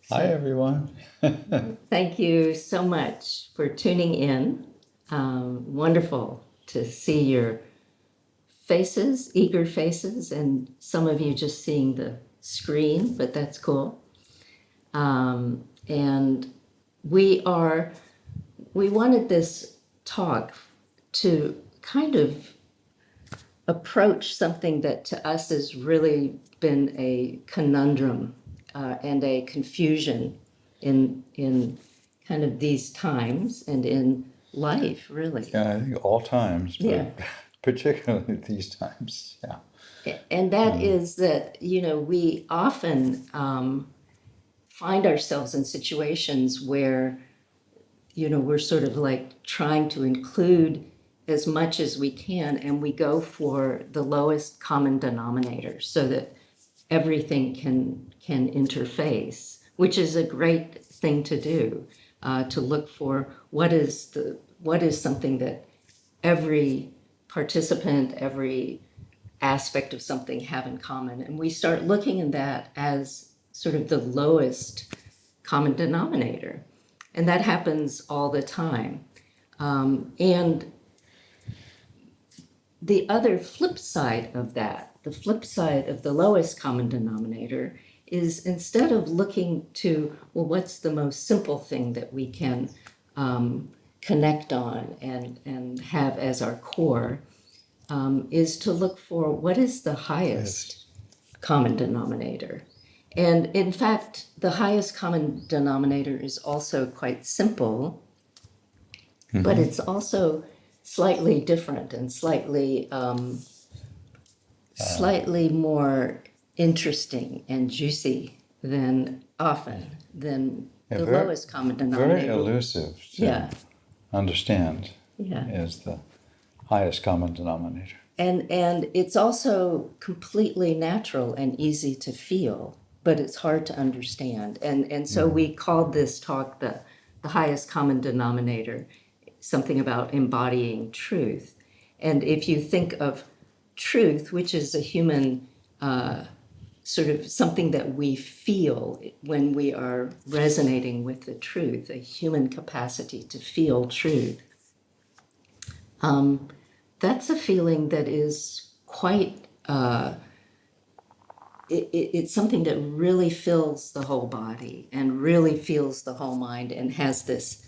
Hi, So everyone. thank you so much for tuning in. Wonderful to see your faces, eager faces, and some of you just seeing the screen, but that's cool. And we are, we wanted this talk to kind of approach something that to us has really been a conundrum and a confusion in kind of these times and in life, really. Yeah, I think all times, Yeah. but particularly these times. Yeah. And that is that, we often find ourselves in situations where, we're sort of like trying to include as much as we can, and we go for the lowest common denominator so that everything can interface, which is a great thing to do, to look for what is something that every participant, every aspect of something have in common. And we start looking at that as sort of the lowest common denominator. And that happens all the time. And the other flip side of that, the flip side of the lowest common denominator, is instead of looking to, well, what's the most simple thing that we can connect on and have as our core, is to look for what is the highest common denominator. And in fact, the highest common denominator is also quite simple, but it's also slightly different and slightly more interesting and juicy than often than Yeah, the very, lowest common very denominator. elusive to Yeah, understand yeah. is the highest common denominator. And it's also completely natural and easy to feel, but it's hard to understand. And so we called this talk the highest common denominator, something about embodying truth. And if you think of truth, which is a human sort of something that we feel when we are resonating with the truth, a human capacity to feel truth, that's a feeling that is quite, it's something that really fills the whole body and really feels the whole mind and has this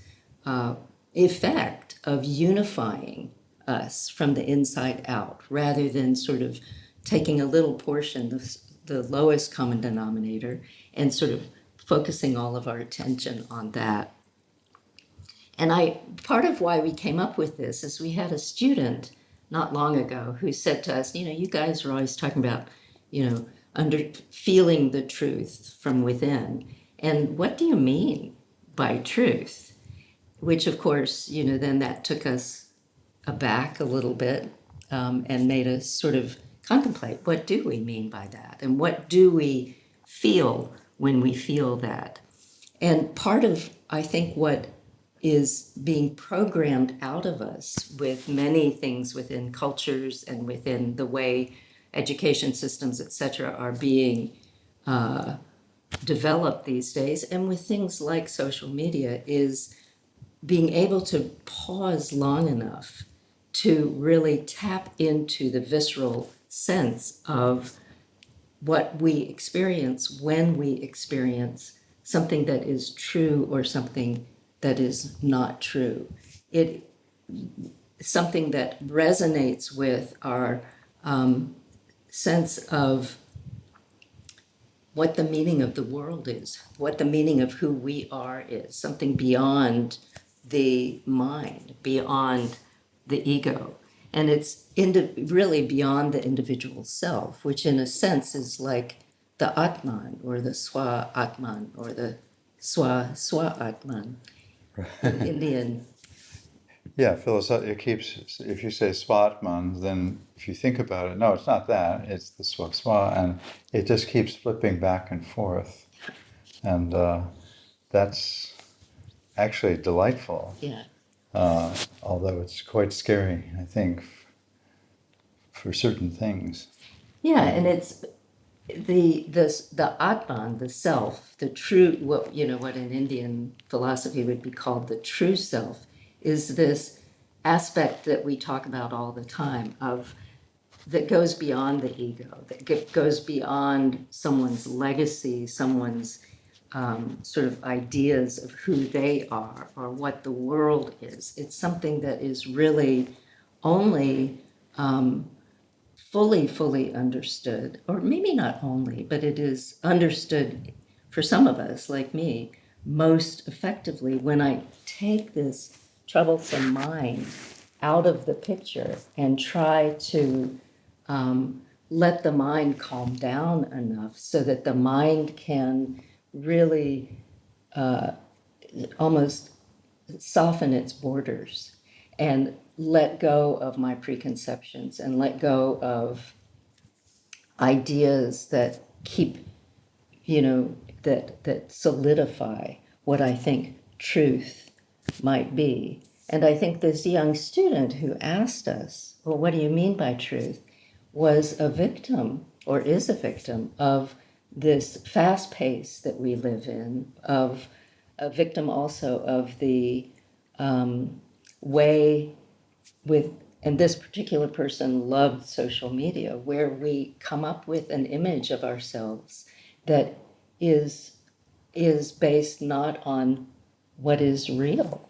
effect of unifying us from the inside out rather than sort of taking a little portion, the lowest common denominator, and sort of focusing all of our attention on that. And part of why we came up with this is we had a student not long ago who said to us, you guys are always talking about, under feeling the truth from within. And what do you mean by truth? Which, of course, then that took us aback a little bit, and made us sort of contemplate, what do we mean by that? And what do we feel when we feel that? And part of, I think, what is being programmed out of us with many things within cultures and within the way education systems, et cetera, are being developed these days, and with things like social media, is being able to pause long enough to really tap into the visceral sense of what we experience when we experience something that is true or something that is not true. It something that resonates with our sense of what the meaning of the world is, what the meaning of who we are is, something beyond the mind, beyond the ego. And it's really beyond the individual self, which in a sense is like the Atman or the Swa Atman or the Swa Atman in Indian. Yeah, it keeps, if you say Swatman, then if you think about it, no, it's not that, it's the Swa, and it just keeps flipping back and forth. And that's actually delightful, Yeah. although it's quite scary, I think, for certain things. Yeah, and it's the Atman, the self, the true, what what in Indian philosophy would be called the true self, is this aspect that we talk about all the time of that goes beyond the ego, that goes beyond someone's legacy, someone's sort of ideas of who they are or what the world is. It's something that is really only fully understood, or maybe not only, but it is understood for some of us, like me, most effectively when I take this troublesome mind out of the picture and try to let the mind calm down enough so that the mind can really almost soften its borders and let go of my preconceptions and let go of ideas that keep, that solidify what I think truth might be. And I think this young student who asked us, well, what do you mean by truth? Was a victim or is a victim of this fast pace that we live in, of a victim also of the way with, and this particular person loved social media, where we come up with an image of ourselves that is is based not on what is real.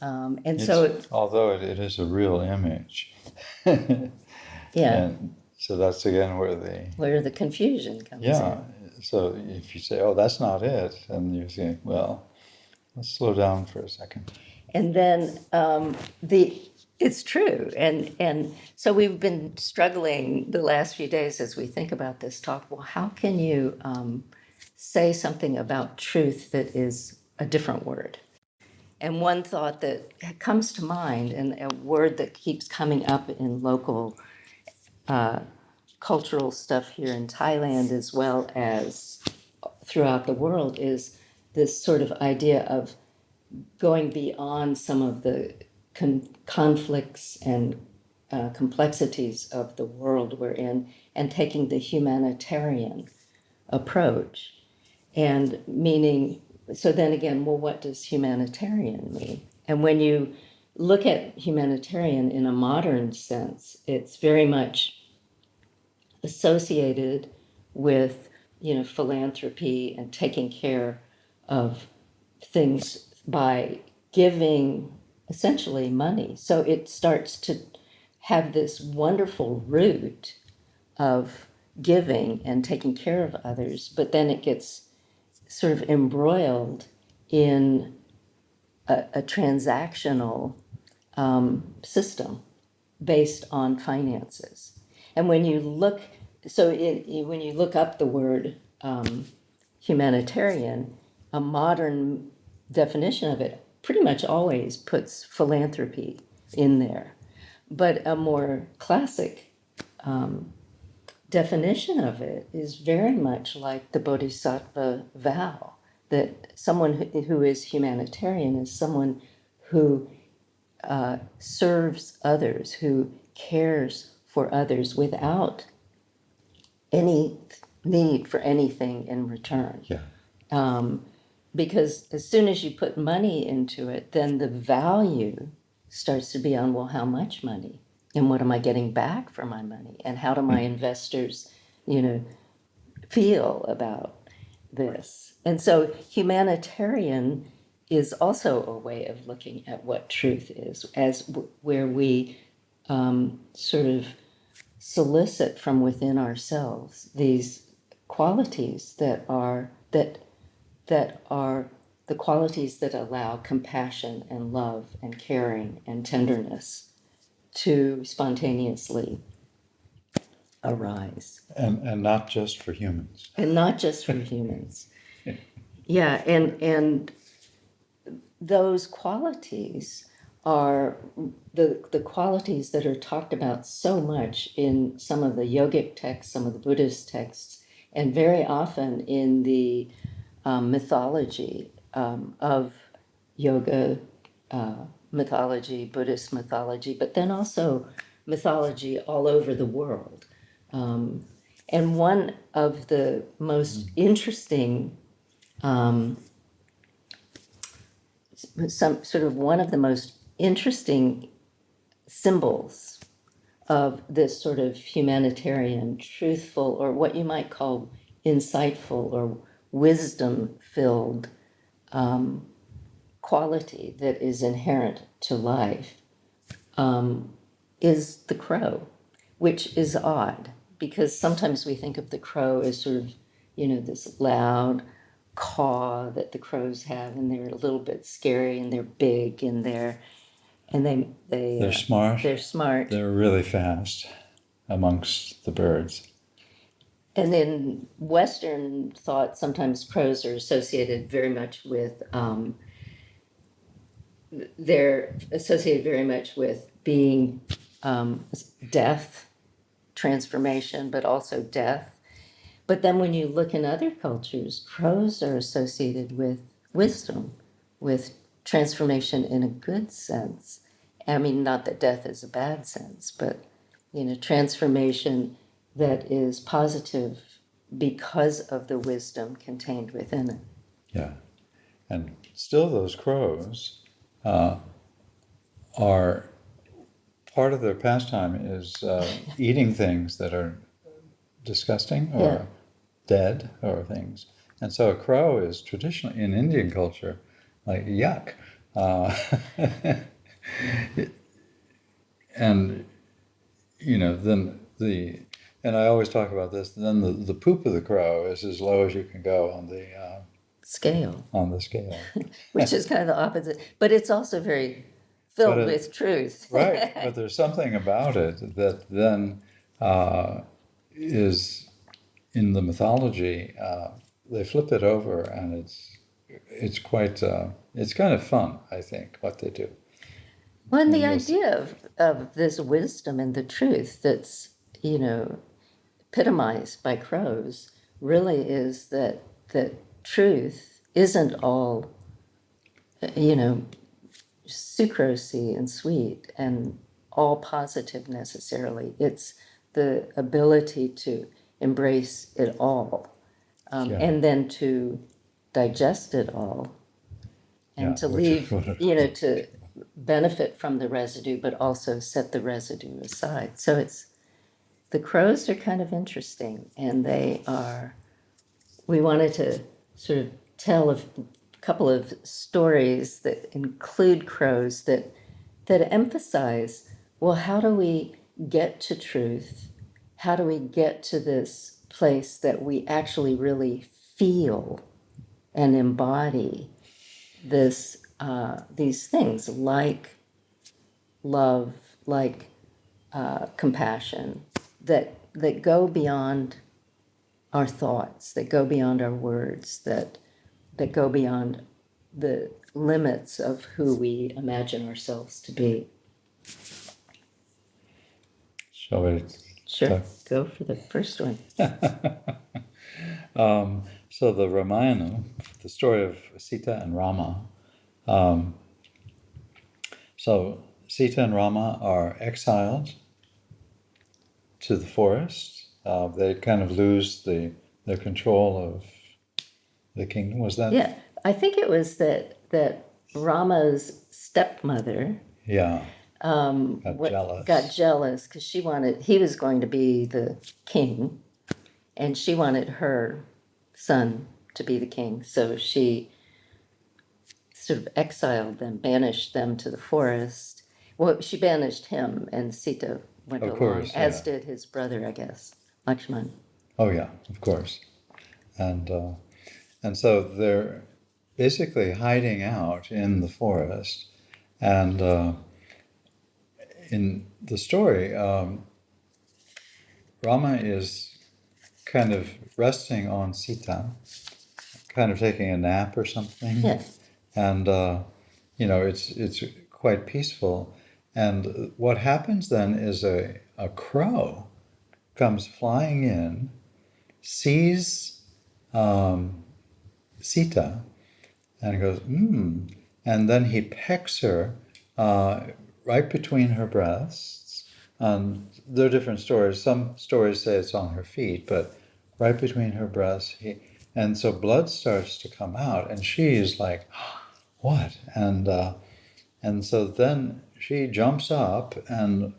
And so, Although it is a real image. yeah, And so that's again where the confusion comes yeah. in. So if you say, oh, that's not it, and you think, well, let's slow down for a second. And then the it's true, and so we've been struggling the last few days as we think about this talk. Well, how can you say something about truth that is a different word? And one thought that comes to mind, and a word that keeps coming up in local cultural stuff here in Thailand as well as throughout the world, is this sort of idea of going beyond some of the conflicts and complexities of the world we're in and taking the humanitarian approach. And meaning, so then again, well, what does humanitarian mean? And when you look at humanitarian in a modern sense, it's very much associated with, philanthropy and taking care of things by giving essentially money. So it starts to have this wonderful root of giving and taking care of others, but then it gets sort of embroiled in a transactional system based on finances. And when you look, when you look up the word humanitarian, a modern definition of it pretty much always puts philanthropy in there. But a more classic definition of it is very much like the Bodhisattva vow, that someone who is humanitarian is someone who serves others, who cares for others without any need for anything in return. Yeah. Because as soon as you put money into it, then the value starts to be on, well, how much money? And what am I getting back for my money? And how do my investors, feel about this? And so humanitarian is also a way of looking at what truth is, as where we sort of solicit from within ourselves these qualities that are the qualities that allow compassion and love and caring and tenderness to spontaneously arise. And not just for humans. And not just for humans. Yeah, and those qualities are the qualities that are talked about so much in some of the yogic texts, some of the Buddhist texts, and very often in the mythology of yoga mythology, Buddhist mythology, but then also mythology all over the world. And one of the most interesting, some sort of one of the most interesting symbols of this sort of humanitarian, truthful, or what you might call insightful or wisdom filled quality that is inherent to life is the crow, which is odd because sometimes we think of the crow as sort of, this loud caw that the crows have, and they're a little bit scary and they're big and They're smart. they're smart. They're really fast amongst the birds. And in Western thought, sometimes crows are associated very much with they're associated very much with being death, transformation, but also death. But then when you look in other cultures, crows are associated with wisdom, with transformation in a good sense. I mean, not that death is a bad sense, but transformation that is positive because of the wisdom contained within it. Yeah. And still those crows are part of their pastime is eating things that are disgusting or Yeah. dead or things. And so a crow is traditionally in Indian culture like yuck. And then and I always talk about this, then the poop of the crow is as low as you can go on the Scale, scale. which is kind of the opposite, but it's also very filled with truth. Right, but there's something about it that then is in the mythology. They flip it over, and it's quite it's kind of fun, I think, what they do. Well, and the idea of this wisdom and the truth that's, epitomized by crows really is that truth isn't all, sucrosy and sweet and all positive necessarily. It's the ability to embrace it all and then to digest it all and to leave, to benefit from the residue, but also set the residue aside. So the crows are kind of interesting, and we wanted to sort of tell a couple of stories that include crows that emphasize, well, how do we get to truth? How do we get to this place that we actually really feel and embody these things like love, like compassion, that go beyond our thoughts, that go beyond our words, that go beyond the limits of who we imagine ourselves to be. Shall we? Sure, go for the first one. So the Ramayana, the story of Sita and Rama. So Sita and Rama are exiled to the forest. They kind of lose their control of the kingdom. Was that? Yeah, I think it was that Rama's stepmother got jealous because he was going to be the king, and she wanted her son to be the king. So she sort of exiled them, banished them to the forest. Well, she banished him, and Sita went along, as did his brother, I guess, Lakshman. Oh yeah, of course. And so they're basically hiding out in the forest. And in the story, Rama is kind of resting on Sita, kind of taking a nap or something. Yes. And it's quite peaceful. And what happens then is a crow comes flying in, sees Sita, and goes, and then he pecks her right between her breasts, And there are different stories. Some stories say it's on her feet, but right between her breasts. And so blood starts to come out, and she's like, "What?" And so then she jumps up, and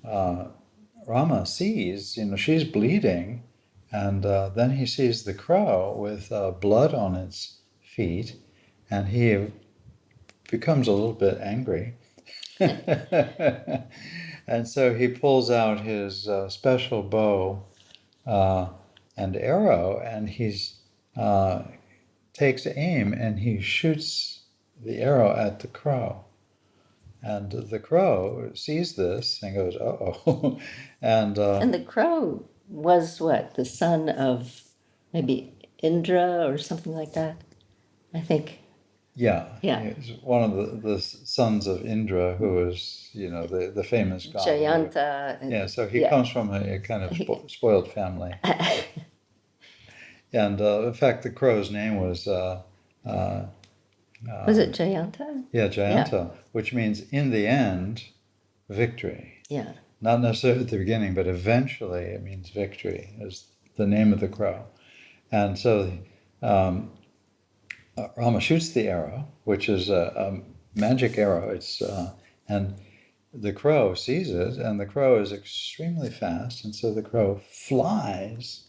Rama sees, she's bleeding, and then he sees the crow with blood on its feet, and he becomes a little bit angry. And so he pulls out his special bow and arrow, and he's takes aim, and he shoots the arrow at the crow. And the crow sees this and goes, "Uh-oh." and And the crow was what? The son of maybe Indra or something like that? I think. yeah, Yeah. he's one of the sons of Indra, who was, the famous god. Jayanta. Yeah, so he Yeah. comes from a kind of spoiled family. And in fact, the crow's name was Was it Jayanta? Jayanta, which means in the end, victory. Yeah. Not necessarily at the beginning, but eventually it means victory, is the name of the crow. And so Rama shoots the arrow, which is a magic arrow. And the crow sees it, and the crow is extremely fast, and so the crow flies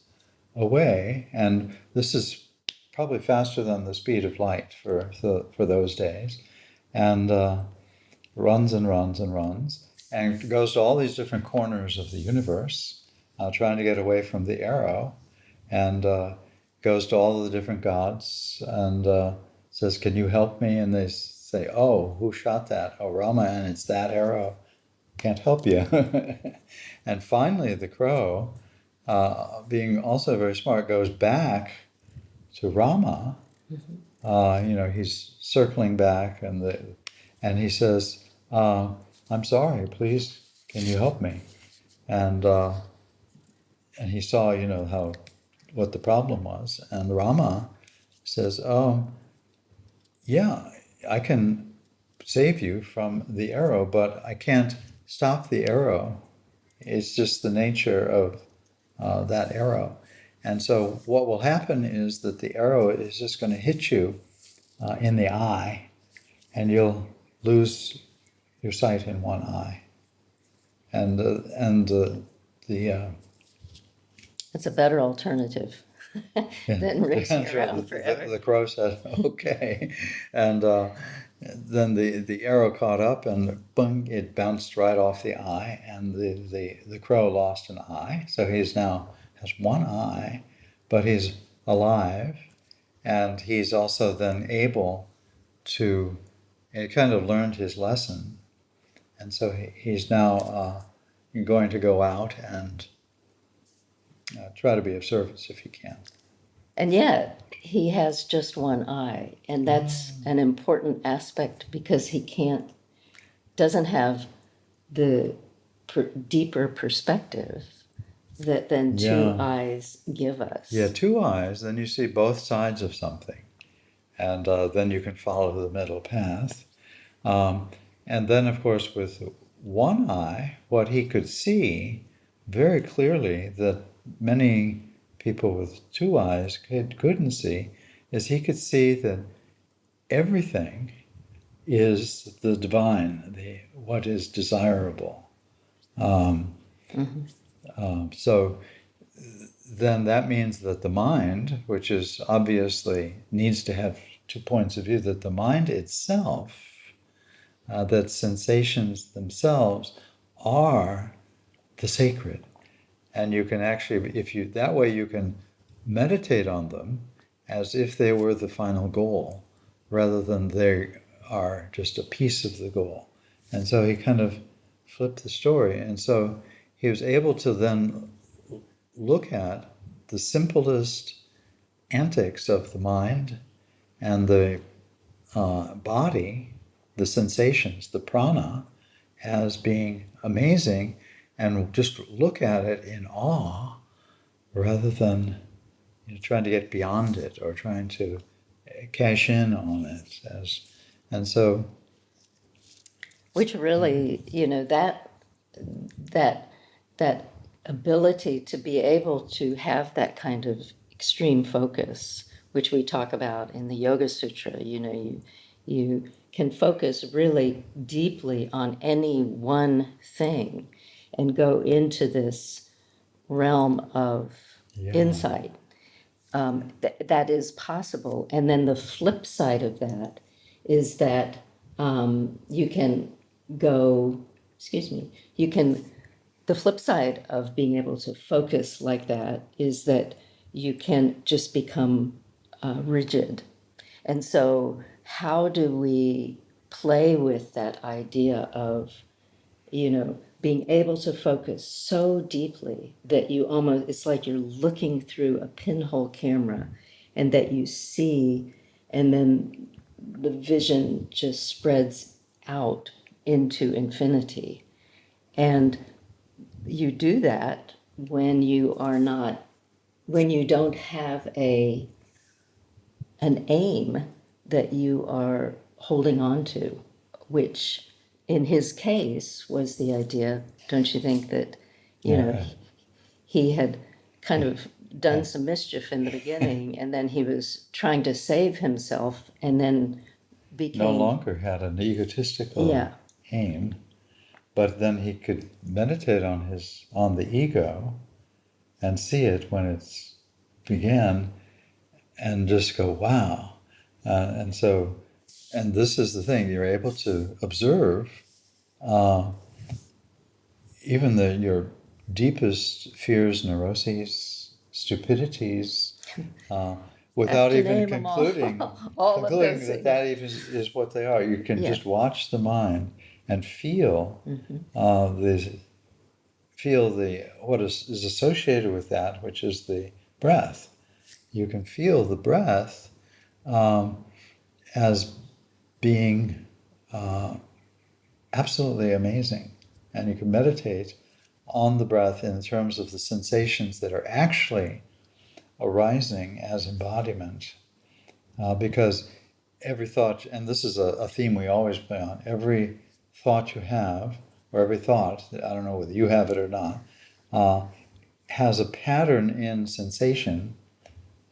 away, and this is probably faster than the speed of light for those days, and runs and runs and runs, and goes to all these different corners of the universe, trying to get away from the arrow, and goes to all the different gods and says, "Can you help me?" And they say, "Oh, who shot that? Oh, Rama, and it's that arrow. Can't help you." And finally, the crow, being also very smart, goes back to Rama. He's circling back, and he says, "I'm sorry. Please, can you help me?" And and he saw, what the problem was, and Rama says, "Oh, yeah, I can save you from the arrow, but I can't stop the arrow. It's just the nature of that arrow. And so what will happen is that the arrow is just going to hit you in the eye, and you'll lose your sight in one eye." And the It's a better alternative than racing around forever. the crow said, "Okay," and then the arrow caught up, and boom, it bounced right off the eye, and the crow lost an eye, so he's now has one eye, but he's alive, and he's also then able to. He kind of learned his lesson, and so he's now going to go out and try to be of service if he can. And yet, he has just one eye, and that's an important aspect because doesn't have the deeper perspective that then two eyes give us. Yeah, two eyes, then you see both sides of something, and then you can follow the middle path. And then, of course, with one eye, what he could see very clearly that many people with two eyes couldn't see is he could see that everything is the divine, what is desirable. So then that means that the mind, which is obviously needs to have 2 points of view, that the mind itself, that sensations themselves are the sacred. And you can actually, that way you can meditate on them as if they were the final goal, rather than they are just a piece of the goal. And so he kind of flipped the story. And so he was able to then look at the simplest antics of the mind and the body, the sensations, the prana, as being amazing, and just look at it in awe rather than trying to get beyond it or trying to cash in on it. And so, Which really, that that ability to be able to have that kind of extreme focus, which we talk about in the Yoga Sutra. You can focus really deeply on any one thing and go into this realm of insight. That is possible. And then the flip side of that is that you can go, excuse me, you can, the flip side of being able to focus like that is that you can just become rigid. And so, how do we play with that idea of, being able to focus so deeply that you almost, it's like you're looking through a pinhole camera and that you see, and then the vision just spreads out into infinity. And you do that when you are not, when you don't have an aim that you are holding on to, which in his case was the idea, don't you think, that, he had kind of done some mischief in the beginning, and then he was trying to save himself, and then became no longer had an egotistical aim, but then he could meditate on the ego and see it when it's began and just go, wow. And this is the thing, you're able to observe even your deepest fears, neuroses, stupidities, without even concluding, that even is what they are. You can just watch the mind and feel what is associated with that, which is the breath. You can feel the breath as being absolutely amazing. And you can meditate on the breath in terms of the sensations that are actually arising as embodiment. Because every thought, and this is a theme we always play on, every thought you have, or every thought, I don't know whether you have it or not, has a pattern in sensation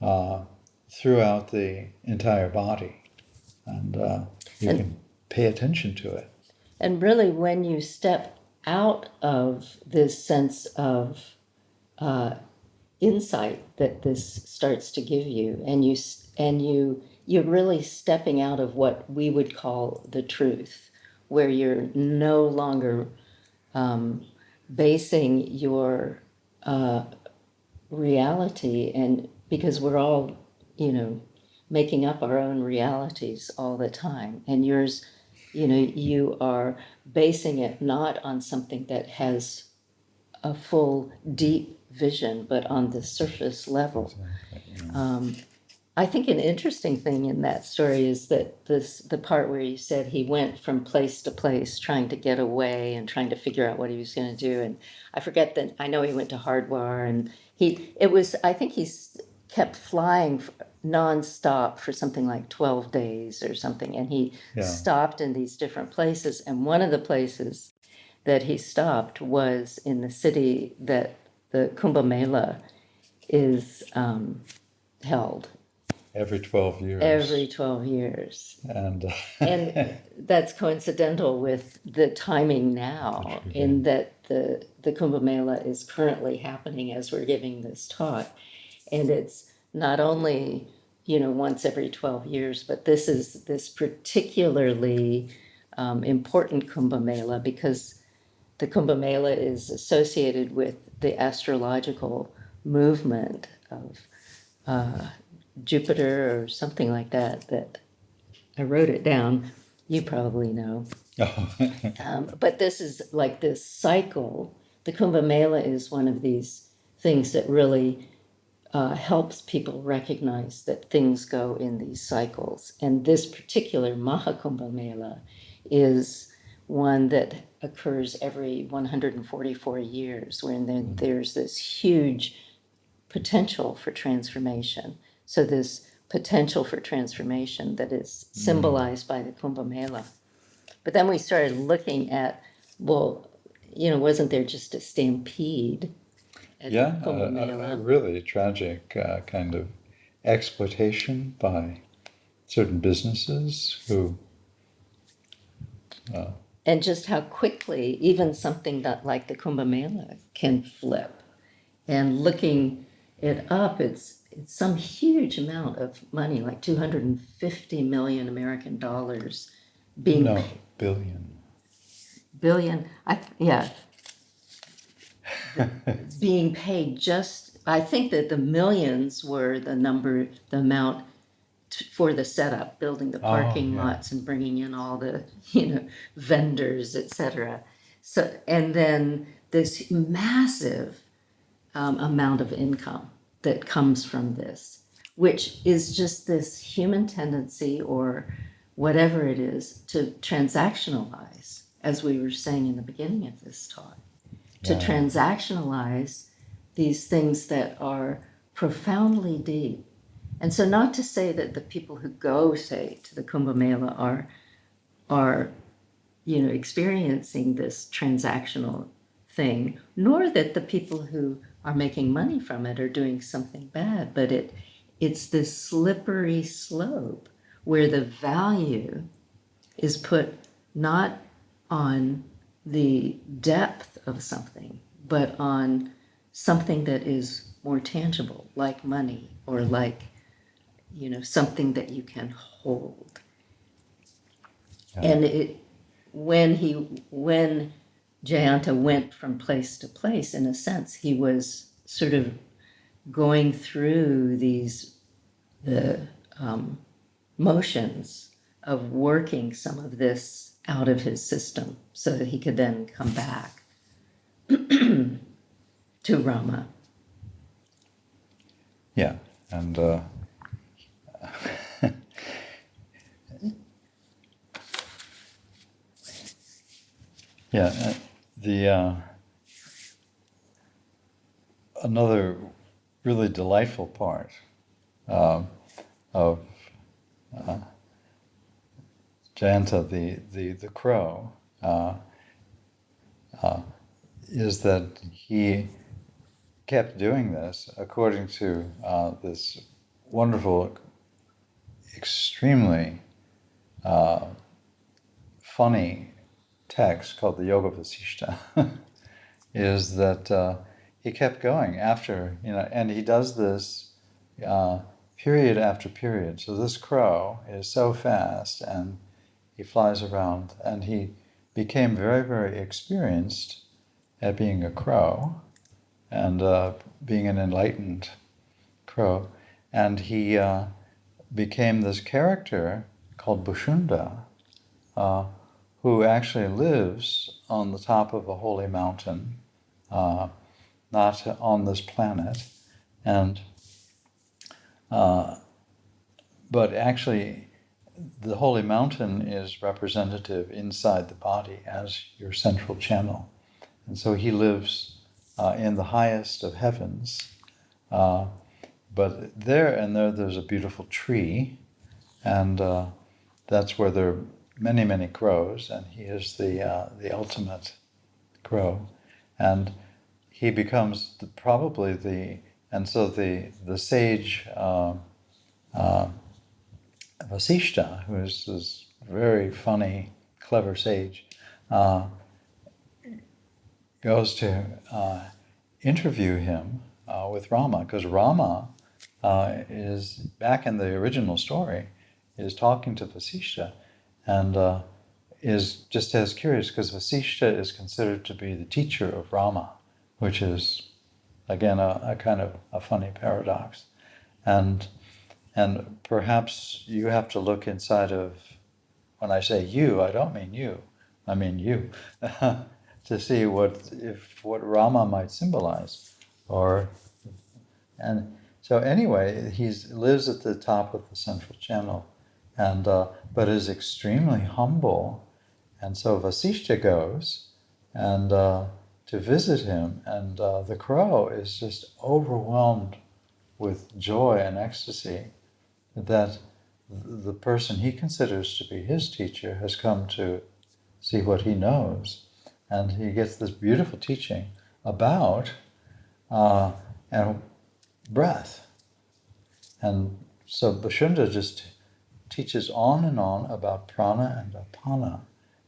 throughout the entire body. And you can pay attention to it. And really, when you step out of this sense of insight that this starts to give you, and you're really stepping out of what we would call the truth, where you're no longer basing your reality, and because we're all, making up our own realities all the time, and yours, you are basing it not on something that has a full, deep vision, but on the surface level. I think an interesting thing in that story is that the part where you said he went from place to place trying to get away and trying to figure out what he was going to do. And I forget that, I know he went to Hardwar, and I think he kept flying nonstop for something like 12 days or something. And he stopped in these different places. And one of the places that he stopped was in the city that the Kumbh Mela is held. Every 12 years. Every 12 years. And that's coincidental with the timing now, in that the Kumbh Mela is currently happening as we're giving this talk. And it's not only, once every 12 years, but this is this particularly important Kumbh Mela, because the Kumbh Mela is associated with the astrological movement of Jupiter or something like that I wrote it down. You probably know. But this is like this cycle. The Kumbh Mela is one of these things that really helps people recognize that things go in these cycles. And this particular Mahakumbh Mela is one that occurs every 144 years, when there's this huge potential for transformation. So this potential for transformation that is symbolized by the Kumbh Mela. But then we started looking at, well, wasn't there just a stampede at Yeah, Kumbh a Mela? really tragic kind of exploitation by certain businesses who, And just how quickly even something that like the Kumbh Mela can flip. And looking it up, it's some huge amount of money, like 250 million American dollars being no, billion. billion, yeah, being paid just, I think that the millions were the amount for the setup, building the Oh, parking yeah. lots and bringing in all the, vendors, et cetera. So, and then this massive amount of income that comes from this, which is just this human tendency or whatever it is to transactionalize, as we were saying in the beginning of this talk, to Yeah. transactionalize these things that are profoundly deep. And so, not to say that the people who go, say, to the Kumbh Mela are experiencing this transactional thing, nor that the people who are making money from it are doing something bad, but it's this slippery slope where the value is put not on the depth of something, but on something that is more tangible, like money or like, something that you can hold. Yeah. And when Jayanta went from place to place, in a sense, he was sort of going through the motions of working some of this out of his system so that he could then come back to Rama. Yeah. And yeah, the another really delightful part of Jayanta, the crow, is that he kept doing this according to this wonderful, extremely funny text called the Yoga Vasishta, is that he kept going after, and he does this period after period. So this crow is so fast and he flies around and he became very, very experienced at being a crow and being an enlightened crow. And he became this character called Bushunda, uh, who actually lives on the top of a holy mountain, uh, not on this planet, and but actually the holy mountain is representative inside the body as your central channel, and so he lives in the highest of heavens. But there's a beautiful tree, and that's where there are many, many crows, and he is the ultimate crow, and he becomes and so the sage Vasishta, who is this very funny, clever sage, uh, goes to interview him with Rama, because Rama is back in the original story, is talking to Vasishta, and is just as curious because Vasishta is considered to be the teacher of Rama, which is again a kind of a funny paradox, and perhaps you have to look inside of, when I say you, I don't mean you, I mean you, to see what Rama might symbolize, or and so anyway, he lives at the top of the central channel, and but is extremely humble, and so Vasishta goes and to visit him, and the crow is just overwhelmed with joy and ecstasy that the person he considers to be his teacher has come to see what he knows. and he gets this beautiful teaching about and breath. And so Bashunda just teaches on and on about prana and apana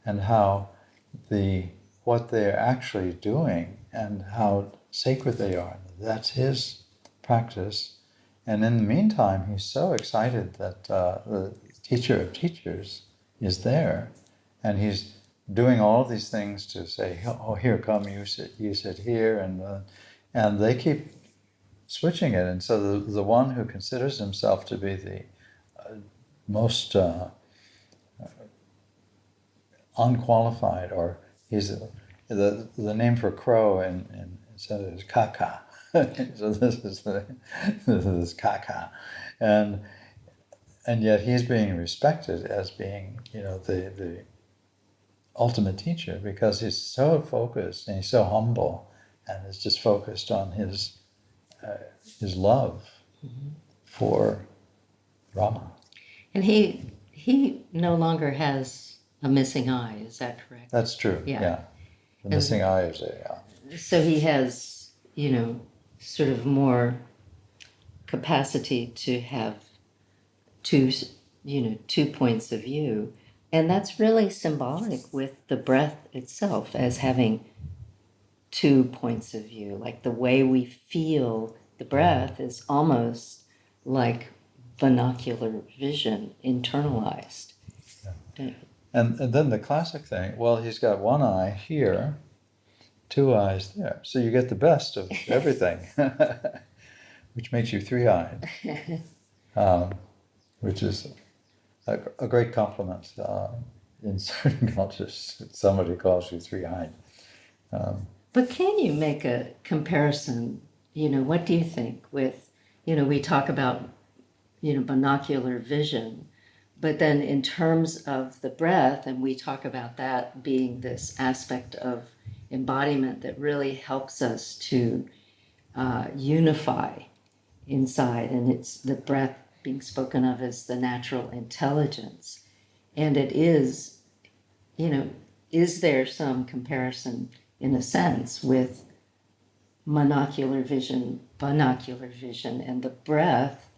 and how what they're actually doing and how sacred they are. That's his practice. And in the meantime, he's so excited that the teacher of teachers is there, and he's doing all these things to say, "Oh, here, come, you sit here," and they keep switching it. And so the one who considers himself to be the most unqualified, or he's the name for crow in so is kaka. So this is kaka, and yet he's being respected as being, the ultimate teacher, because he's so focused and he's so humble and is just focused on his love for Rama. And he no longer has a missing eye, is that correct? That's true. Yeah. The missing eye is So he has, sort of more capacity to have two points of view. And that's really symbolic with the breath itself as having 2 points of view. Like the way we feel the breath is almost like binocular vision, internalized. Yeah. And then the classic thing, well, he's got one eye here, 2 eyes there. So you get the best of everything, which makes you 3-eyed, which is a great compliment. In certain cultures, somebody calls you 3-eyed. But can you make a comparison? What do you think with, we talk about, binocular vision, but then in terms of the breath, and we talk about that being this aspect of embodiment that really helps us to unify inside, and it's the breath being spoken of as the natural intelligence. And it is, is there some comparison in a sense with monocular vision, binocular vision, and the breath,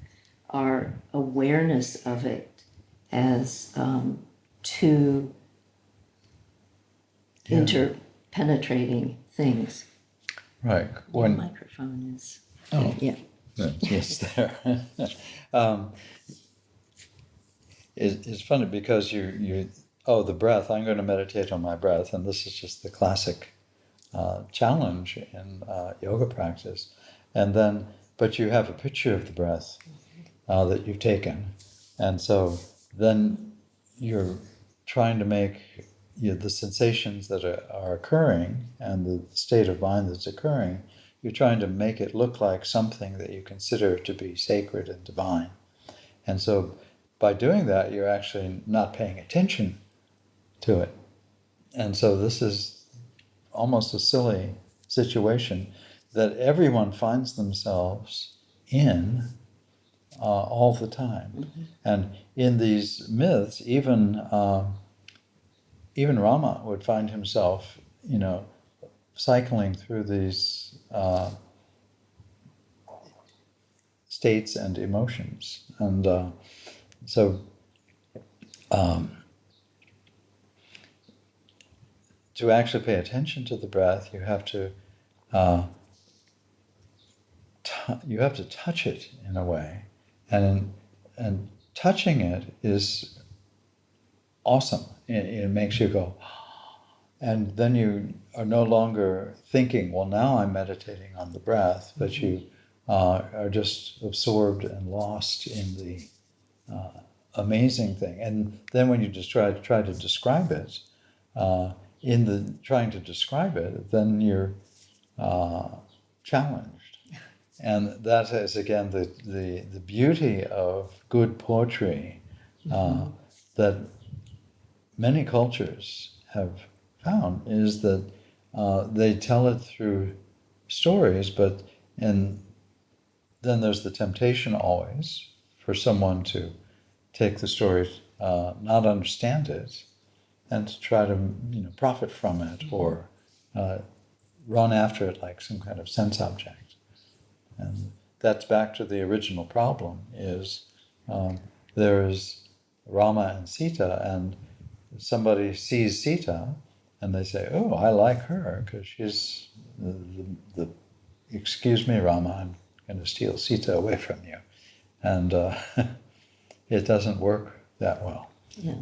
our awareness of it as 2 interpenetrating things? Right. Your microphone is. Oh. Yeah. Yes, there. It's funny because the breath, I'm going to meditate on my breath, and this is just the classic challenge in yoga practice. And then, but you have a picture of the breath that you've taken, and so then you're trying to make the sensations that are occurring and the state of mind that's occurring, you're trying to make it look like something that you consider to be sacred and divine. And so by doing that, you're actually not paying attention to it. And so this is almost a silly situation that everyone finds themselves in all the time. Mm-hmm. And in these myths, even Rama would find himself, cycling through these states and emotions. And so to actually pay attention to the breath, you have to touch it in a way, and touching it is awesome. It makes you go, and then you are no longer thinking, well, now I'm meditating on the breath, but you are just absorbed and lost in the amazing thing. And then when you just try to describe it, in the trying to describe it, then you're challenged. And that is, again, the beauty of good poetry that many cultures have found, is that they tell it through stories, and then there's the temptation always for someone to take the story, not understand it, and to try to profit from it, or run after it like some kind of sense object. And that's back to the original problem, is there's Rama and Sita, and somebody sees Sita, and they say, oh, I like her, because she's the excuse me, Rama, I'm going to steal Sita away from you. And it doesn't work that well. Yeah.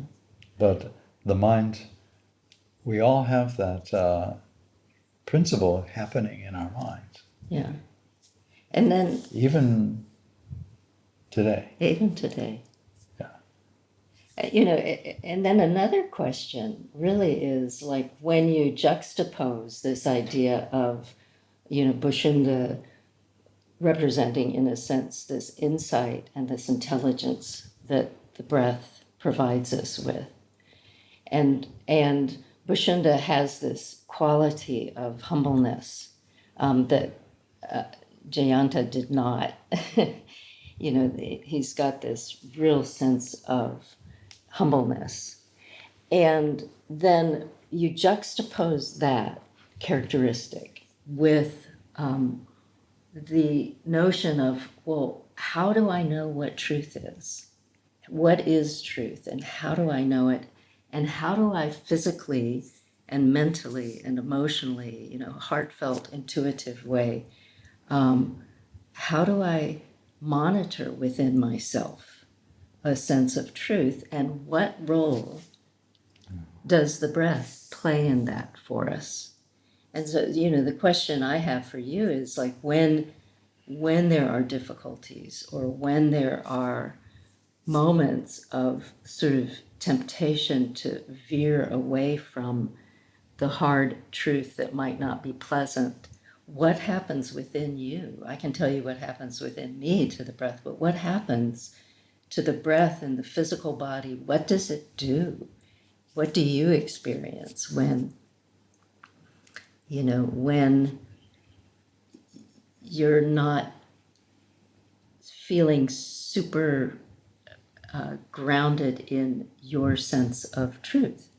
But the mind, we all have that principle happening in our mind. Yeah. And then Even today. even today. Yeah. And then another question really is like when you juxtapose this idea of, Bushunda representing, in a sense, this insight and this intelligence that the breath provides us with. And Bushunda has this quality of humbleness that Jayanta did not. He's got this real sense of humbleness. And then you juxtapose that characteristic with the notion of, well, how do I know what truth is? What is truth, and how do I know it? And how do I physically and mentally and emotionally, heartfelt, intuitive way, how do I monitor within myself a sense of truth, and what role does the breath play in that for us? And so, the question I have for you is like when there are difficulties or when there are moments of sort of temptation to veer away from the hard truth that might not be pleasant, what happens within you? I can tell you what happens within me to the breath, but what happens to the breath and the physical body? What does it do? What do you experience when you're not feeling super grounded in your sense of truth?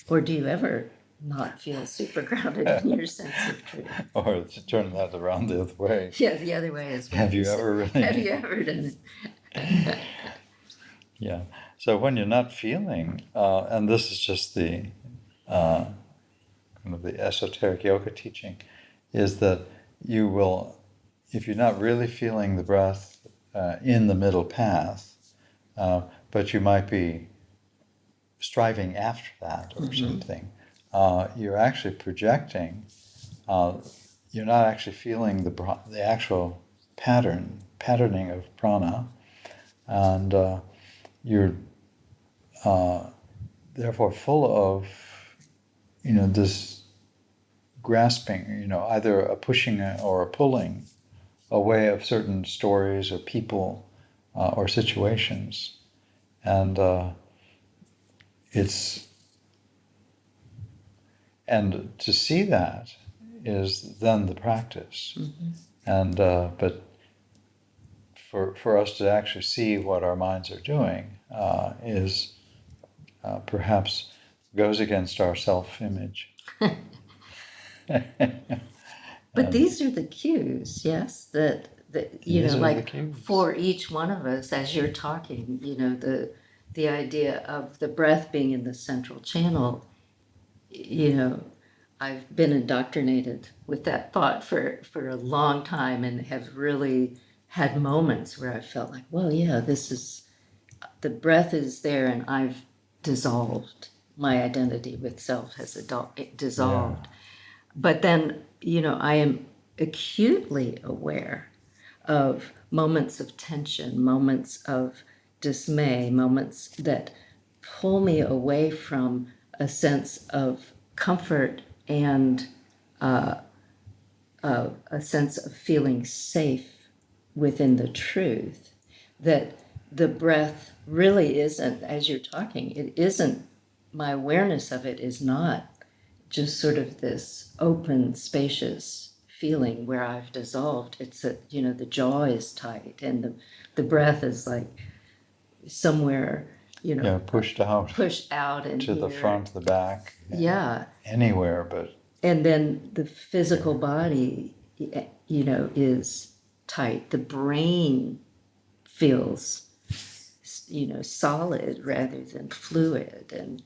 Or do you ever not feel super grounded in your sense of truth? Or to turn that around the other way. Yeah, the other way is what Have you said. ever really? Have you ever done it? Yeah. So when you're not feeling, and this is just the kind of the esoteric yoga teaching, is that you will, if you're not really feeling the breath in the middle path, but you might be striving after that or something, you're actually projecting. You're not actually feeling the actual patterning of prana, and you're therefore full of this grasping, either a pushing or a pulling away of certain stories or people or situations, and and to see that is then the practice. And but for us to actually see what our minds are doing is perhaps goes against our self-image. But these are the cues, yes, that These are like the cues. for each one of us, as you're talking, the idea of the breath being in the central channel, I've been indoctrinated with that thought for a long time, and have really had moments where I felt like, well, yeah, the breath is there, and I've dissolved. My identity with self has dissolved. But then, I am acutely aware of moments of tension, moments of dismay, moments that pull me away from a sense of comfort and a sense of feeling safe within the truth. That the breath really isn't, as you're talking, it isn't, my awareness of it is not just sort of this open, spacious feeling where I've dissolved. It's that, the jaw is tight and the breath is like somewhere, pushed out and to the here. front, the back, Yeah. anywhere but and then the physical body, is tight. The brain feels, solid rather than fluid.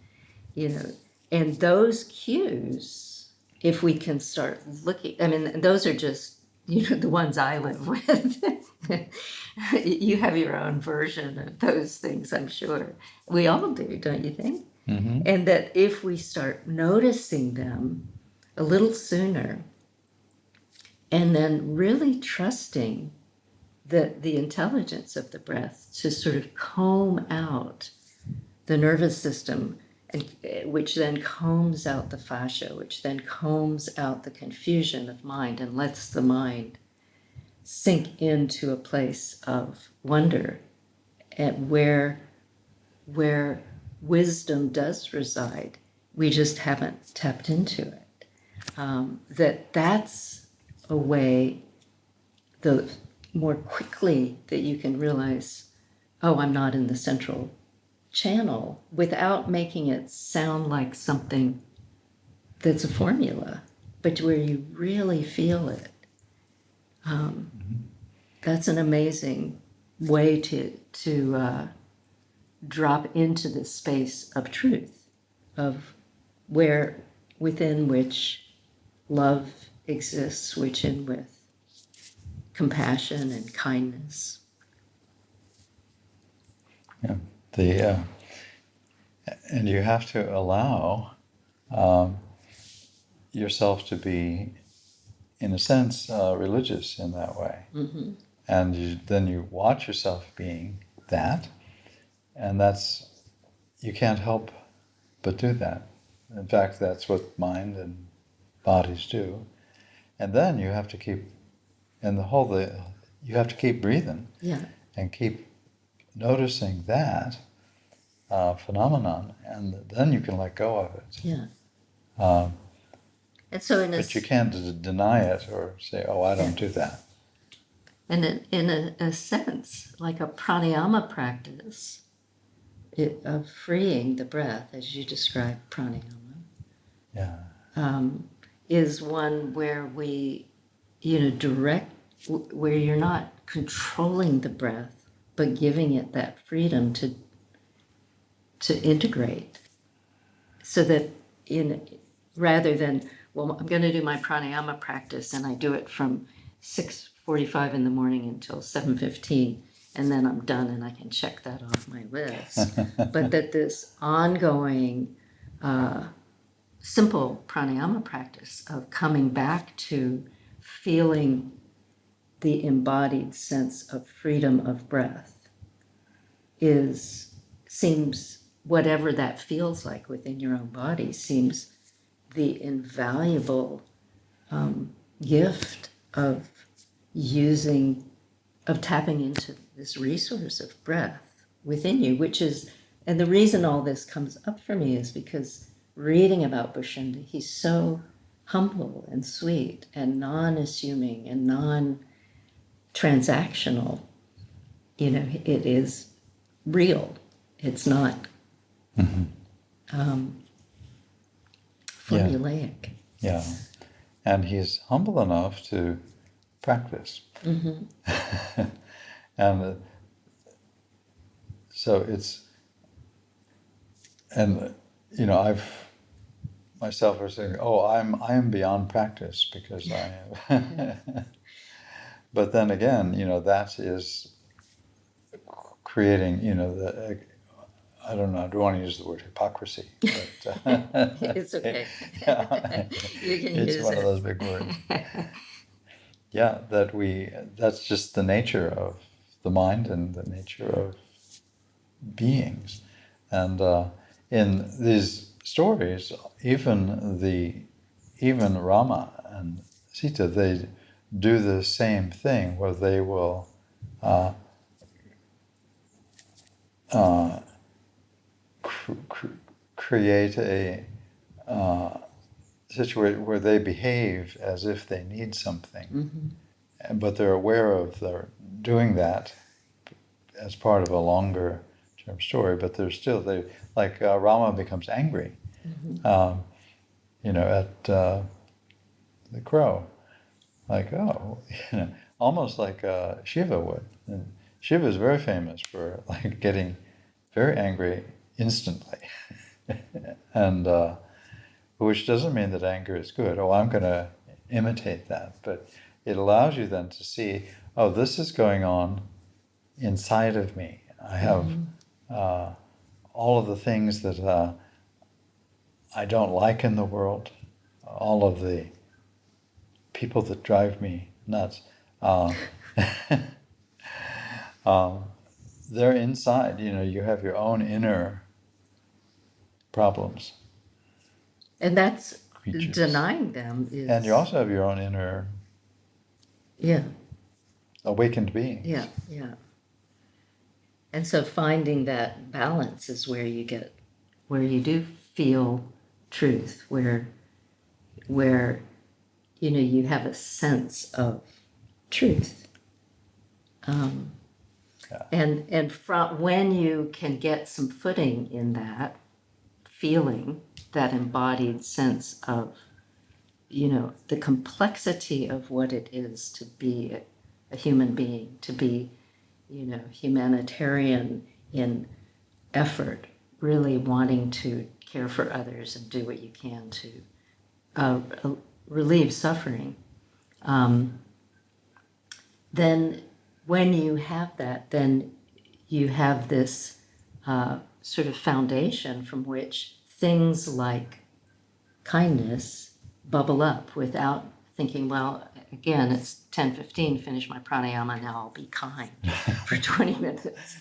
And those cues, if we can start looking, I mean, those are just, the ones I live with. You have your own version of those things, I'm sure. We all do, don't you think? Mm-hmm. And that if we start noticing them a little sooner, and then really trusting the intelligence of the breath to sort of comb out the nervous system, and which then combs out the fascia, which then combs out the confusion of mind and lets the mind sink into a place of wonder, and where wisdom does reside. We just haven't tapped into it. That's a way, the more quickly that you can realize, oh, I'm not in the central channel, without making it sound like something that's a formula, but where you really feel it. That's an amazing way to drop into this space of truth, of where, within which love exists, which in with compassion and kindness. Yeah. And you have to allow yourself to be, in a sense, religious in that way. Mm-hmm. And then you watch yourself being that, and you can't help but do that. In fact, that's what mind and bodies do. And then you have to keep, you have to keep breathing. Yeah. And keep noticing that phenomenon, and then you can let go of it. Yeah. Um, And so but you can't deny it or say, oh, I don't do that. And in a sense, like a pranayama practice of freeing the breath, as you described pranayama, Yeah. is one where we, where you're not controlling the breath, but giving it that freedom to integrate, so that rather than, well, I'm going to do my pranayama practice and I do it from 6:45 in the morning until 7:15, and then I'm done and I can check that off my list. But that this ongoing simple pranayama practice of coming back to feeling the embodied sense of freedom of breath seems, whatever that feels like within your own body, seems the invaluable gift of tapping into this resource of breath within you, and the reason all this comes up for me is because reading about Bushenda, he's so humble and sweet and non-assuming and non-transactional. It is real. It's not formulaic. Yeah. And he's humble enough to practice. Mm-hmm. And so I've myself are saying, oh, I am beyond practice because I am. But then again, that is creating, I don't know, I don't want to use the word hypocrisy, but It's okay. Yeah, You can it's use one it. of those big words. Yeah, that's just the nature of the mind and the nature of beings. And in these stories, even Rama and Sita, they do the same thing where they will create a situation where they behave as if they need something. Mm-hmm. But they're aware of their doing that as part of a longer term story, but Rama becomes angry, Mm-hmm. at the crow. Like, oh, almost like Shiva would. And Shiva is very famous for like getting very angry instantly. And which doesn't mean that anger is good. Oh, I'm going to imitate that. But it allows you then to see, oh, this is going on inside of me. I have all of the things that I don't like in the world, all of the people that drive me nuts. Uh, they're inside. You have your own inner problems, And that's creatures. denying them is. And you also have your own inner Yeah, awakened beings. yeah. And so finding that balance is where you do feel truth, where you have a sense of truth. Yeah. And from when you can get some footing in that feeling, that embodied sense of, the complexity of what it is to be a human being, to be, humanitarian in effort, really wanting to care for others and do what you can to relieve suffering. Then when you have that, then you have this sort of foundation from which things like kindness bubble up without thinking, well, again, it's 10:15, finish my pranayama, now I'll be kind for 20 minutes.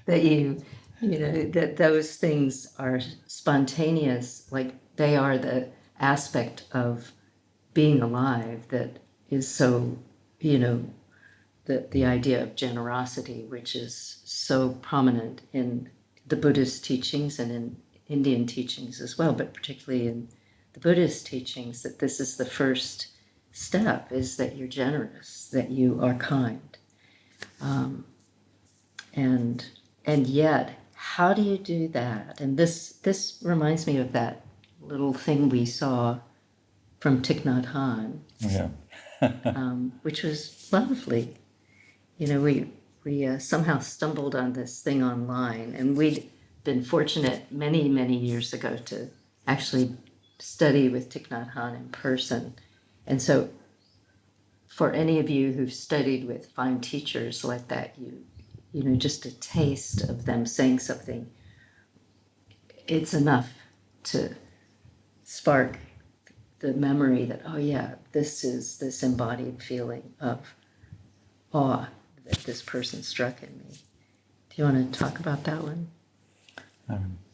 That those things are spontaneous, like they are the aspect of being alive that is so, the idea of generosity, which is so prominent in the Buddhist teachings and in Indian teachings as well, but particularly in the Buddhist teachings, that this is the first step, is that you're generous, that you are kind. And yet, how do you do that? And this reminds me of that little thing we saw from Thich Nhat Hanh, Yeah. which was lovely. We somehow stumbled on this thing online, and we'd been fortunate many, many years ago to actually study with Thich Nhat Hanh in person. And so for any of you who've studied with fine teachers like that, just a taste of them saying something, it's enough to spark the memory that, oh yeah, this is this embodied feeling of awe that this person struck in me. Do you want to talk about that one?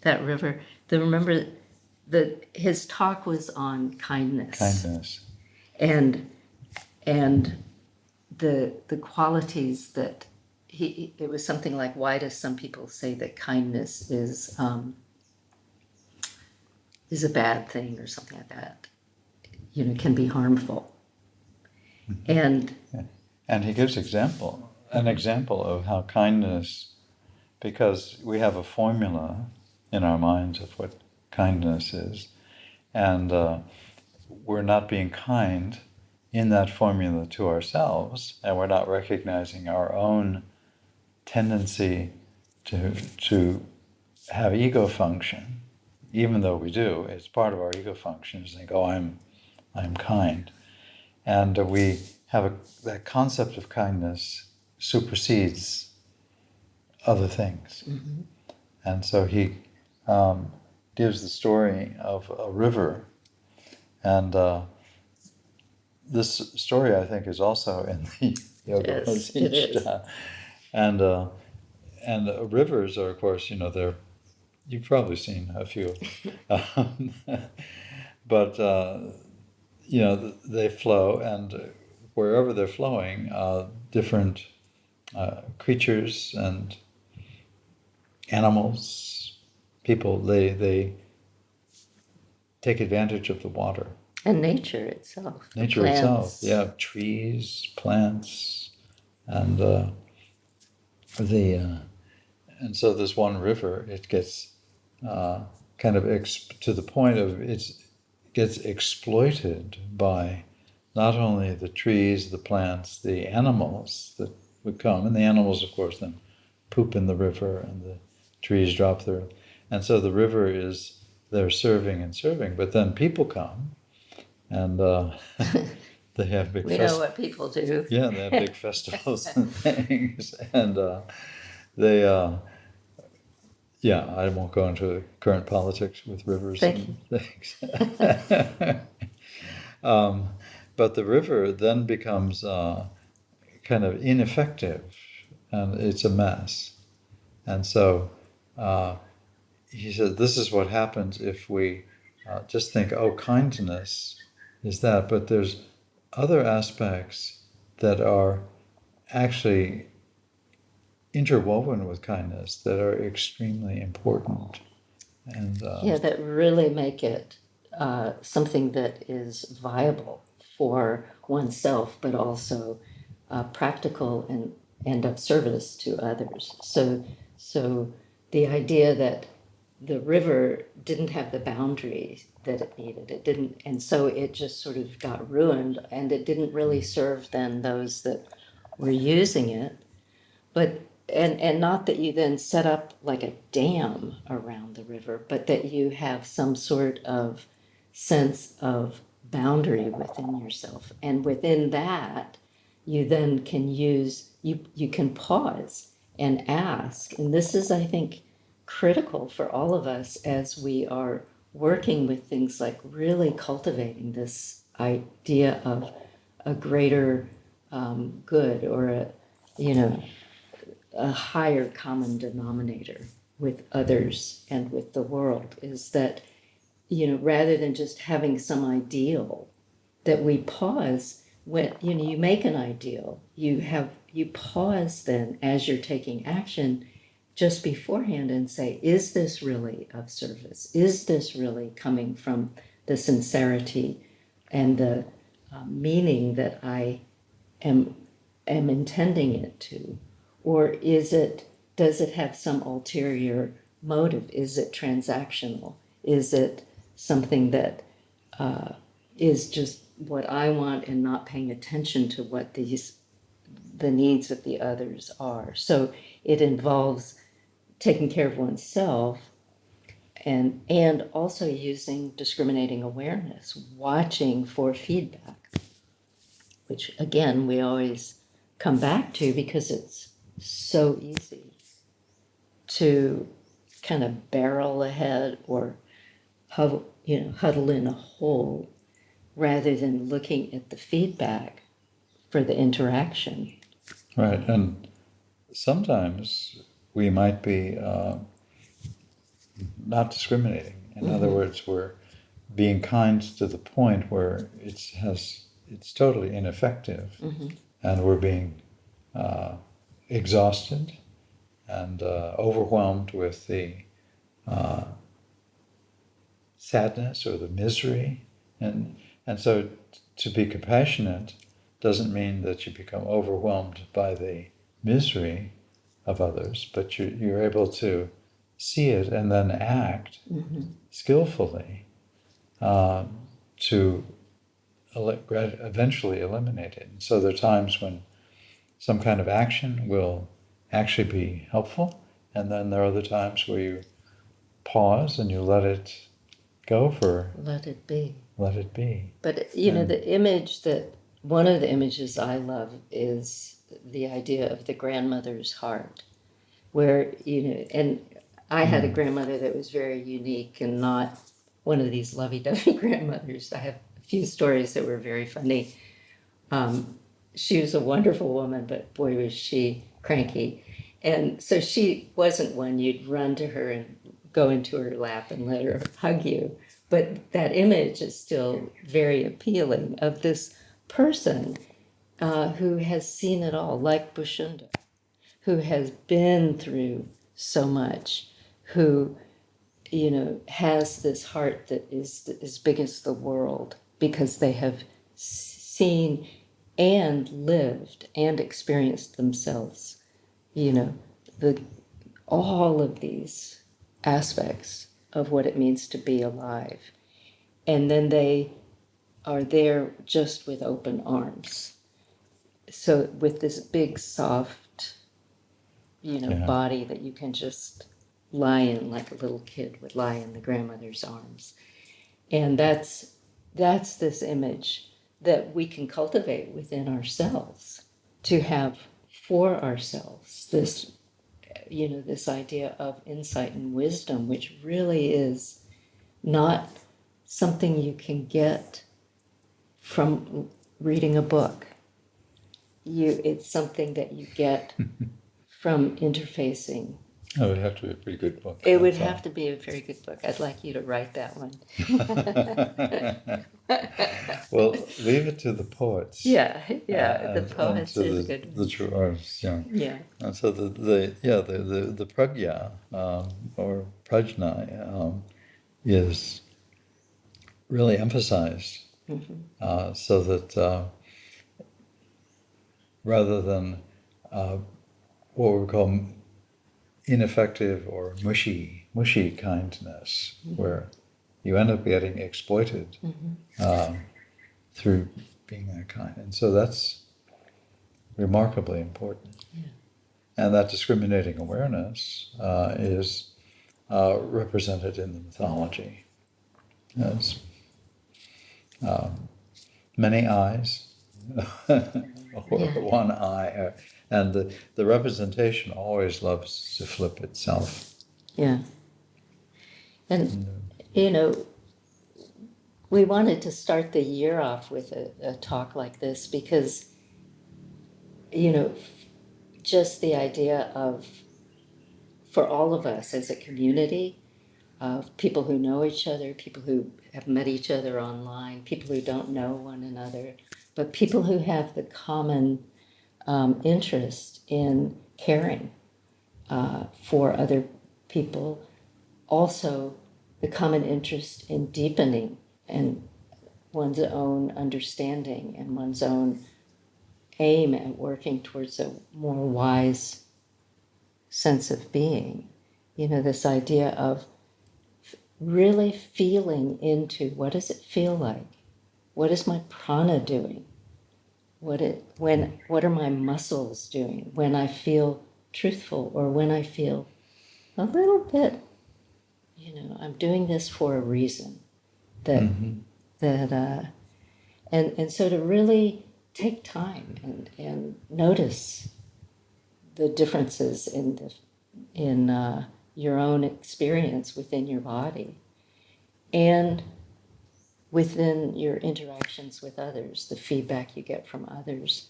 That river. Remember that his talk was on kindness. Kindness. And the qualities that it was something like, why do some people say that kindness is a bad thing or something like that? Can be harmful. And he gives an example of how kindness, because we have a formula in our minds of what kindness is, and we're not being kind in that formula to ourselves, and we're not recognizing our own tendency to have ego function, even though we do. It's part of our ego function to think, oh, I'm kind. And we have that concept of kindness supersedes other things. Mm-hmm. And so he gives the story of a river. And this story, I think, is also in the Yoga Vasishta. And rivers are, of course, you've probably seen a few. But they flow, and wherever they're flowing, different creatures and animals, people, they take advantage of the water. And nature itself. Nature itself, yeah, trees, plants, and and so this one river, it gets kind of to the point of it gets exploited by not only the trees, the plants, the animals that would come, and the animals, of course, then poop in the river, and the trees drop their, and so the river is there serving and serving. But then people come, and they have big We know what people do. yeah, they have big festivals and things, and they yeah, I won't go into the current politics with rivers Thank and things. um, but the river then becomes kind of ineffective, and it's a mess. And so uh, he said, this is what happens if we just think, oh, kindness is that, but there's other aspects that are actually interwoven with kindness that are extremely important. And Yeah, that really make it something that is viable for oneself, but also practical and of service to others. So the idea that the river didn't have the boundaries that it needed, it didn't, and so it just sort of got ruined, and it didn't really serve then those that were using it. But and not that you then set up like a dam around the river, but that you have some sort of sense of boundary within yourself. And within that, you then can you can pause and ask. And this is, I think, critical for all of us as we are working with things like really cultivating this idea of a greater good, or you know a higher common denominator with others and with the world, is that, rather than just having some ideal, that we pause when, you make an ideal, you pause then as you're taking action just beforehand and say, is this really of service? Is this really coming from the sincerity and the meaning that I am intending it to? Or does it have some ulterior motive? Is it transactional? Is it something that is just what I want and not paying attention to what the needs of the others are? So it involves taking care of oneself, and also using discriminating awareness, watching for feedback, which again we always come back to because it's so easy to kind of barrel ahead or huddle in a hole rather than looking at the feedback for the interaction. right, and sometimes we might be not discriminating. In other words, we're being kind to the point where it's totally ineffective, and we're being exhausted and overwhelmed with the sadness or the misery, and so to be compassionate doesn't mean that you become overwhelmed by the misery of others, but you're able to see it and then act skillfully to eventually eliminate it. And so there are times when some kind of action will actually be helpful, and then there are other times where you pause and you let it go for Let it be. let it be. But the image that one of the images I love is the idea of the grandmother's heart, where and I had a grandmother that was very unique and not one of these lovey-dovey grandmothers. I have a few stories that were very funny. She was a wonderful woman, but boy, was she cranky. And so she wasn't one you'd run to her and go into her lap and let her hug you. But that image is still very appealing of this person who has seen it all, like Bushunda, who has been through so much, who, has this heart that is as big as the world because they have seen and lived and experienced themselves, the all of these aspects of what it means to be alive. And then they are there just with open arms. So with this big, soft, Yeah. body that you can just lie in like a little kid would lie in the grandmother's arms. And that's this image that we can cultivate within ourselves to have for ourselves this, this idea of insight and wisdom, which really is not something you can get from reading a book. It's something that you get from interfacing. Oh, it would have to be a pretty good book. It would have to be a very good book. I'd like you to write that one. Well, leave it to the poets. Yeah, the And poets to is a the good the one. true artists, yeah. Yeah, And so the pragya or prajna is really emphasized so that rather than what we call ineffective or mushy kindness, where you end up getting exploited through being that kind. And so that's remarkably important. Yeah. And that discriminating awareness is represented in the mythology as many eyes, or Yeah. one eye. And the representation always loves to flip itself. Yeah. And, we wanted to start the year off with a talk like this because, just the idea of, for all of us as a community, of people who know each other, people who have met each other online, people who don't know one another, but people who have the common interest in caring for other people, also the common interest in deepening and one's own understanding and one's own aim at working towards a more wise sense of being. This idea of really feeling into what does it feel like? What is my prana doing? What are my muscles doing when I feel truthful or when I feel a little bit, I'm doing this for a reason. And so to really take time and notice the differences in your own experience within your body and within your interactions with others, the feedback you get from others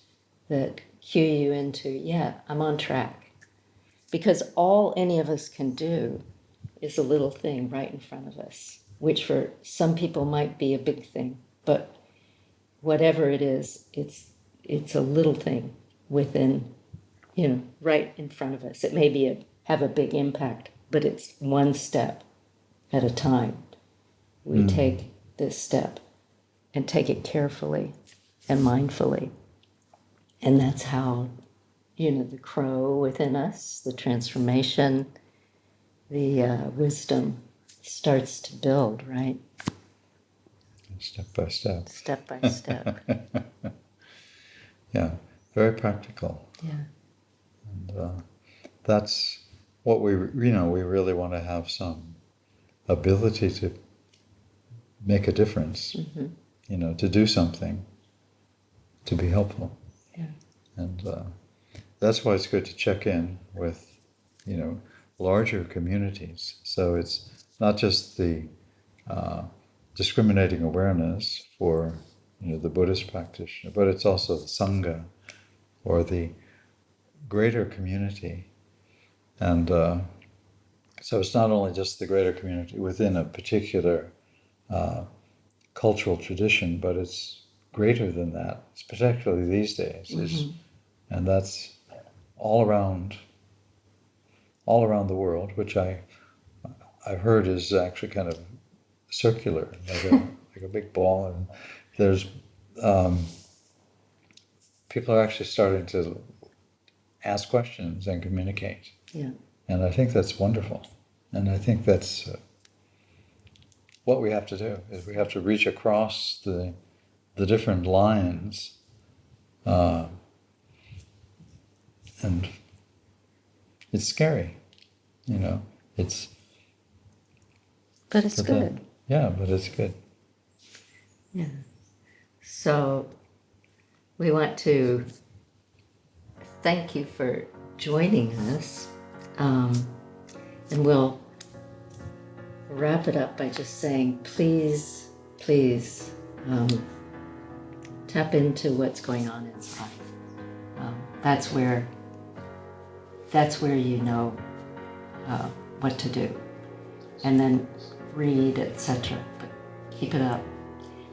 that cue you into, yeah, I'm on track. Because all any of us can do is a little thing right in front of us, which for some people might be a big thing, but whatever it is, it's a little thing within, right in front of us. It may have a big impact, but it's one step at a time. We take this step and take it carefully and mindfully. And that's how, the crow within us, the transformation, the wisdom starts to build, right? Step by step. Step by step. Yeah, very practical. Yeah. And that's what we really want to have some ability to make a difference, to do something, to be helpful. Yeah. And that's why it's good to check in with, larger communities. So it's not just the discriminating awareness for, the Buddhist practitioner, but it's also the Sangha or the greater community. And so it's not only just the greater community within a particular cultural tradition, but it's greater than that, it's particularly these days. And that's all around the world, which I've heard is actually kind of circular, like a big ball. And there's people are actually starting to ask questions and communicate. Yeah. And I think that's wonderful. And I think that's what we have to do, is we have to reach across the the different lines, and it's scary, you know. It's But it's but good. yeah, but it's good. Yeah. So we want to thank you for joining us. And we'll wrap it up by just saying, please, please tap into what's going on inside. That's where you know what to do. And then read, etc. But keep it up.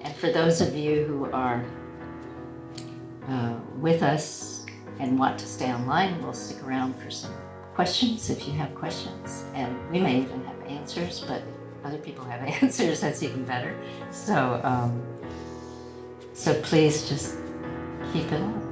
And for those of you who are with us and want to stay online, we'll stick around for some questions if you have questions. And we may even have answers, but if other people have answers, that's even better. So, so please just keep it up.